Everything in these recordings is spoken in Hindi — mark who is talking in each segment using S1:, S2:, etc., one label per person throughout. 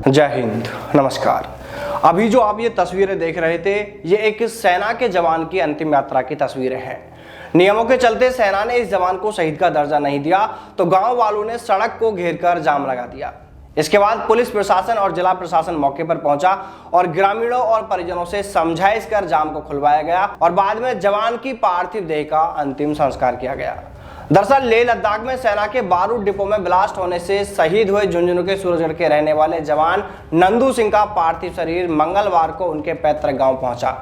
S1: जय हिंद, नमस्कार। अभी जो आप ये तस्वीरें देख रहे थे, ये एक सेना के जवान की अंतिम यात्रा की तस्वीरें हैं। नियमों के चलते सेना ने इस जवान को शहीद का दर्जा नहीं दिया, तो गांव वालों ने सड़क को घेरकर जाम लगा दिया। इसके बाद पुलिस प्रशासन और जिला प्रशासन मौके पर पहुंचा और ग्रामीणों और परिजनों से समझाइश कर जाम को खुलवाया गया और बाद में जवान की पार्थिव देह का अंतिम संस्कार किया गया। दरअसल लेह लद्दाख में सेना के बारूद डिपो में ब्लास्ट होने से शहीद हुए झुंझुनू के सूरजगढ़ के रहने वाले जवान नंदू सिंह का पार्थिव शरीर मंगलवार को उनके पैतृक गांव पहुंचा।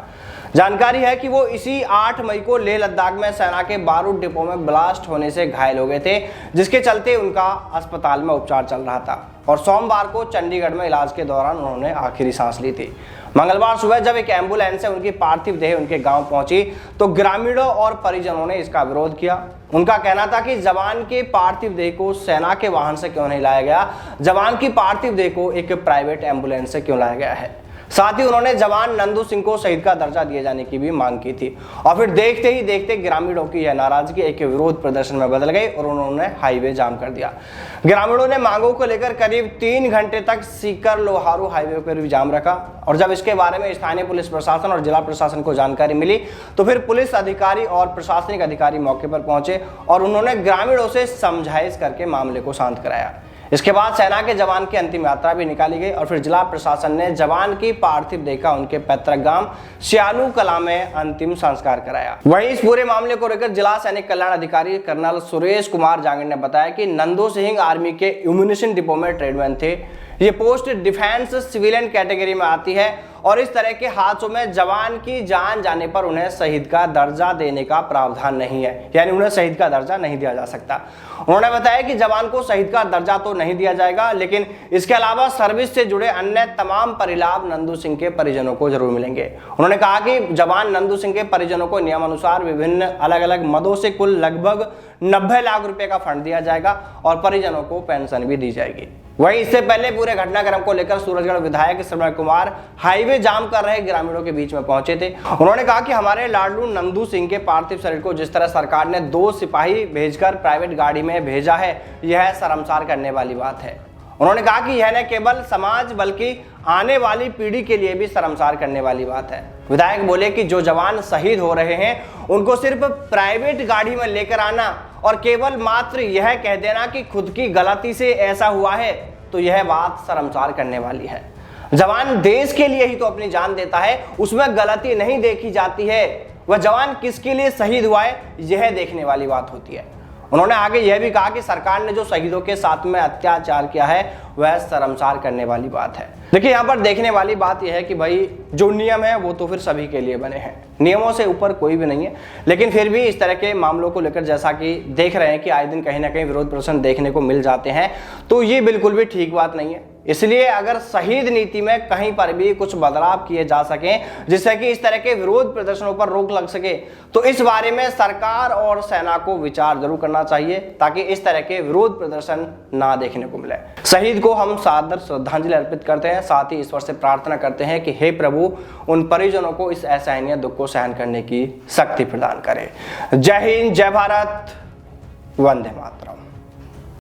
S1: जानकारी है कि वो इसी 8 मई को लेह लद्दाख में सेना के बारूद डिपो में ब्लास्ट होने से घायल हो गए थे, जिसके चलते उनका अस्पताल में उपचार चल रहा था और सोमवार को चंडीगढ़ में इलाज के दौरान उन्होंने आखिरी सांस ली थी। मंगलवार सुबह जब एक एम्बुलेंस से उनकी पार्थिव देह उनके गांव पहुंची तो ग्रामीणों और परिजनों ने इसका विरोध किया। उनका कहना था कि जवान के पार्थिव देह को सेना के वाहन से क्यों नहीं लाया गया, जवान की पार्थिव देह को एक प्राइवेट एम्बुलेंस से क्यों लाया गया है। साथ ही उन्होंने जवान नंदू सिंह को शहीद का दर्जा दिए जाने की भी मांग की थी और फिर देखते ही देखते ग्रामीणों की यह नाराजगी एक विरोध प्रदर्शन में बदल गई और उन्होंने हाईवे जाम कर दिया। ग्रामीणों ने मांगों को लेकर करीब 3 घंटे तक सीकर लोहारू हाईवे पर भी जाम रखा और जब इसके बारे में स्थानीय पुलिस प्रशासन और जिला प्रशासन को जानकारी मिली तो फिर पुलिस अधिकारी और प्रशासनिक अधिकारी मौके पर पहुंचे और उन्होंने ग्रामीणों से समझाइश करके मामले को शांत कराया। इसके बाद सेना के जवान की अंतिम यात्रा भी निकाली गई और फिर जिला प्रशासन ने जवान की पार्थिव देह का उनके पैतृक गांव श्यालू कला में अंतिम संस्कार कराया। वहीं इस पूरे मामले को लेकर जिला सैनिक कल्याण अधिकारी कर्नल सुरेश कुमार जांगिड़ ने बताया कि नंदू सिंह आर्मी के एम्यूनिशन डिपो में ट्रेडमैन थे। ये पोस्ट डिफेंस सिविलियन कैटेगरी में आती है और इस तरह के हादसों में जवान की जान जाने पर उन्हें शहीद का दर्जा देने का प्रावधान नहीं है, यानी उन्हें शहीद का दर्जा नहीं दिया जा सकता। उन्होंने बताया कि जवान को शहीद का दर्जा तो नहीं दिया जाएगा, लेकिन इसके अलावा सर्विस से जुड़े अन्य तमाम परिलाभ नंदू सिंह के परिजनों को जरूर मिलेंगे। उन्होंने कहा कि जवान नंदू सिंह के परिजनों को नियमानुसार विभिन्न अलग अलग मदों से कुल लगभग 90 लाख रुपए का फंड दिया जाएगा और परिजनों को पेंशन भी दी जाएगी। वहीं इससे पहले पूरे घटनाक्रम को लेकर सूरजगढ़ विधायक श्रवण कुमार हाईवे जाम कर रहे ग्रामीणों के बीच में पहुंचे थे। उन्होंने कहा कि हमारे लाडलू नंदू सिंह के पार्थिव शरीर को जिस तरह सरकार ने 2 सिपाही भेजकर प्राइवेट गाड़ी में भेजा है, यह शर्मसार करने वाली बात है। उन्होंने कहा कि यह न केवल समाज बल्कि आने वाली पीढ़ी के लिए भी शर्मसार करने वाली बात है। विधायक बोले कि जो जवान शहीद हो रहे हैं उनको सिर्फ प्राइवेट गाड़ी में लेकर आना और केवल मात्र यह कह देना कि खुद की गलती से ऐसा हुआ है, तो यह बात शर्मसार करने वाली है। जवान देश के लिए ही तो अपनी जान देता है, उसमें गलती नहीं देखी जाती है। वह जवान किसके लिए शहीद हुआ है, यह देखने वाली बात होती है। उन्होंने आगे यह भी कहा कि सरकार ने जो शहीदों के साथ में अत्याचार किया है वह शर्मसार करने वाली बात है। देखिए, यहाँ पर देखने वाली बात यह है कि भाई जो नियम है वो तो फिर सभी के लिए बने हैं, नियमों से ऊपर कोई भी नहीं है, लेकिन फिर भी इस तरह के मामलों को लेकर जैसा कि देख रहे हैं कि आए दिन कहीं ना कहीं विरोध प्रदर्शन देखने को मिल जाते हैं, तो ये बिल्कुल भी ठीक बात नहीं है। इसलिए अगर शहीद नीति में कहीं पर भी कुछ बदलाव किए जा सकें जिससे कि इस तरह के विरोध प्रदर्शनों पर रोक लग सके, तो इस बारे में सरकार और सेना को विचार जरूर करना चाहिए ताकि इस तरह के विरोध प्रदर्शन ना देखने को मिले। शहीद को हम सादर श्रद्धांजलि अर्पित करते हैं, साथ ही ईश्वर से प्रार्थना करते हैं कि हे प्रभु उन परिजनों को इस असहनीय दुख को सहन करने की शक्ति प्रदान करे। जय हिंद, जय भारत, वंदे मातरम।